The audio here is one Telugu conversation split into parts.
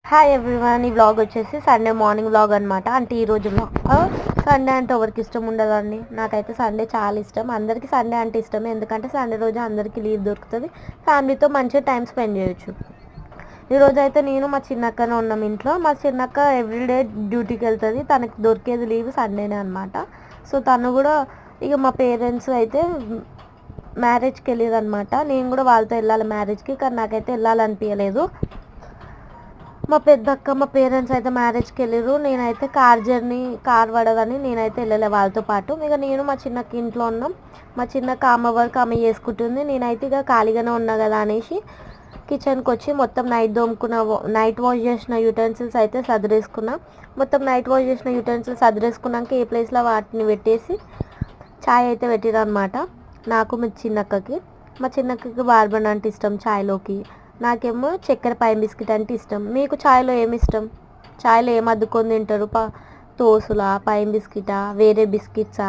హాయ్ ఎవ్రీవన్, ఈ వ్లాగ్ వచ్చేసి సండే మార్నింగ్ వ్లాగ్ అనమాట. అంటే ఈరోజు వ్లాగ్ సండే అంటే ఎవరికి ఇష్టం ఉండదండి. నాకైతే సండే చాలా ఇష్టం. అందరికీ సండే అంటే ఇష్టమే, ఎందుకంటే సండే రోజు అందరికీ లీవ్ దొరుకుతుంది, ఫ్యామిలీతో మంచిగా టైం స్పెండ్ చేయొచ్చు. ఈరోజు అయితే నేను మా చిన్నక్కనే ఉన్నాం ఇంట్లో. మా చిన్నక్క ఎవ్రీడే డ్యూటీకి వెళ్తుంది, తనకి దొరికేది లీవ్ సండేనే అనమాట. సో తను కూడా ఇక మా పేరెంట్స్ అయితే మ్యారేజ్కి వెళ్ళేది అనమాట. నేను కూడా వాళ్ళతో వెళ్ళాలి మ్యారేజ్కి, కానీ నాకైతే వెళ్ళాలనిపించలేదు. మా పెద్దక్క మా పేరెంట్స్ అయితే మ్యారేజ్కి వెళ్ళారు. నేనైతే కార్ పడదని నేనైతే వెళ్ళలే వాళ్ళతో పాటు. ఇక నేను మా చిన్నక్క ఇంట్లో ఉన్నాం. మా చిన్నక్క ఆమె వర్క్ ఆమె చేసుకుంటుంది. నేనైతే ఇక ఖాళీగానే ఉన్నా కదా అనేసి కిచెన్కి వచ్చి మొత్తం నైట్ వాష్ చేసిన యూటెన్సిల్స్ అయితే సదిరేసుకున్నా. మొత్తం నైట్ వాష్ చేసిన యూటెన్సిల్స్ సదిరేసుకున్నాక ఏ ప్లేస్లో వాటిని పెట్టేసి ఛాయ్ అయితే పెట్టిరనమాట. నాకు మా చిన్నక్కకి బార్బన్ అంటే ఇష్టం ఛాయ్లోకి. నాకేమో చక్కెర పై బిస్కెట్ అంటే ఇష్టం. మీకు ఛాయ్లో ఏమి ఇష్టం? ఛాయ్లో ఏం అద్దుకొని తింటారు? తోసులా, పై బిస్కెటా, వేరే బిస్కెట్సా?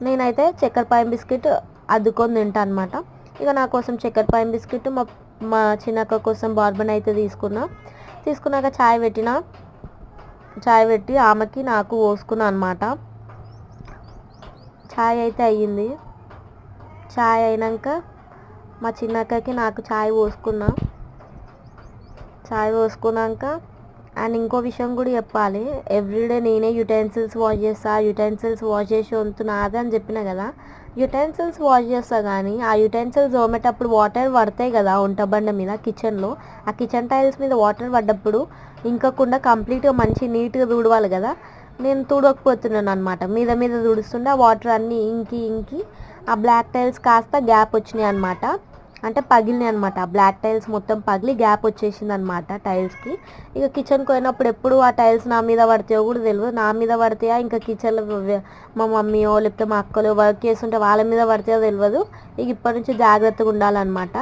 నేనైతే చక్కెర పై బిస్కెట్ అద్దుకొని తింటా అనమాట. ఇక నా కోసం చక్కెర పై బిస్కెట్, మా చిన్నక్క కోసం బార్బన్ అయితే తీసుకున్నాక ఛాయ్ పెట్టి ఆమెకి నాకు పోసుకున్నా అనమాట. ఛాయ్ అయితే అయ్యింది. ఛాయ్ అయినాక మా చిన్నక్కకి నాకు ఛాయ్ పోసుకున్నాక అండ్ ఇంకో విషయం కూడా చెప్పాలి. ఎవ్రీడే నేనే యూటెన్సిల్స్ వాష్ చేస్తా. యూటెన్సిల్స్ వాష్ చేసి వంతు నాదే అని చెప్పిన కదా. యూటెన్సిల్స్ వాష్ చేస్తా, కానీ ఆ యూటెన్సిల్స్ తోమేటప్పుడు వాటర్ పడతాయి కదా వంట బండ మీద, కిచెన్లో. ఆ కిచెన్ టైల్స్ మీద వాటర్ పడ్డప్పుడు ఇంకకుండా కంప్లీట్గా మంచి నీట్గా తుడవాలి కదా. నేను తుడవకపోతున్నాను అనమాట. మీద తుడుస్తుంటే ఆ వాటర్ అన్నీ ఇంకి ఆ బ్లాక్ టైల్స్ కాస్త గ్యాప్ వచ్చినాయి అనమాట. అంటే పగిలినాయి అనమాట. ఆ బ్లాక్ టైల్స్ మొత్తం పగిలి గ్యాప్ వచ్చేసింది అనమాట టైల్స్కి. ఇక కిచెన్కి పోయినప్పుడు ఎప్పుడు ఆ టైల్స్ నా మీద పడతాయో కూడా తెలియదు. నా మీద పడతాయా, ఇంకా కిచెన్లో మా మమ్మీయో లేకపోతే మా అక్కలో వర్క్ చేస్తుంటే వాళ్ళ మీద పడతాయో తెలియదు. ఇక ఇప్పటి నుంచి జాగ్రత్తగా ఉండాలన్నమాట.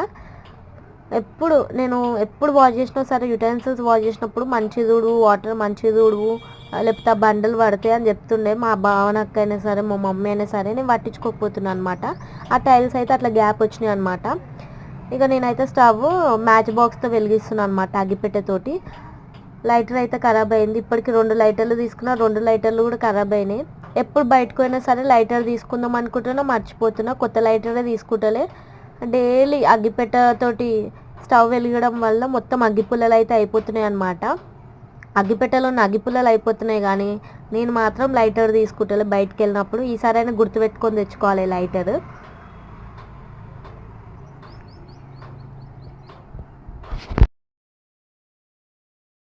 ఎప్పుడు వాష్ చేసినా సరే, యూటెన్సిల్స్ వాష్ చేసినప్పుడు మంచి తుడువు, వాటర్ మంచి తుడువు, లేకపోతే ఆ బండలు పడతాయి అని చెప్తుండే మా భావనక్క అయినా సరే, మా మమ్మీ అయినా సరే. నేను పట్టించుకోకపోతున్నాను అనమాట. ఆ టైల్స్ అయితే అట్లా గ్యాప్ వచ్చినాయి అనమాట. ఇక నేనైతే స్టవ్ మ్యాచ్ బాక్స్తో వెలిగిస్తున్నాను అనమాట, అగ్గిపెట్టెతోటి. లైటర్ అయితే ఖరాబ్ అయింది. ఇప్పటికి 2 లైటర్లు తీసుకున్నా, 2 లైటర్లు కూడా ఖరాబ్ అయినాయి. ఎప్పుడు బయటకు పోయినా సరే లైటర్ తీసుకుందాం అనుకుంటున్నా, మర్చిపోతున్నా. కొత్త లైటరే తీసుకుంటలే. డైలీ అగ్గిపెట్టెతోటి స్టవ్ వెలిగడం వల్ల మొత్తం అగ్గిపుల్లలు అయితే అయిపోతున్నాయి అనమాట. అగ్గిపెట్టెలో ఉన్న అగ్గిపుల్లలు అయిపోతున్నాయి, కానీ నేను మాత్రం లైటర్ తీసుకుంటలే బయటకు వెళ్ళినప్పుడు. ఈసారైనా గుర్తుపెట్టుకొని తెచ్చుకోవాలి లైటర్.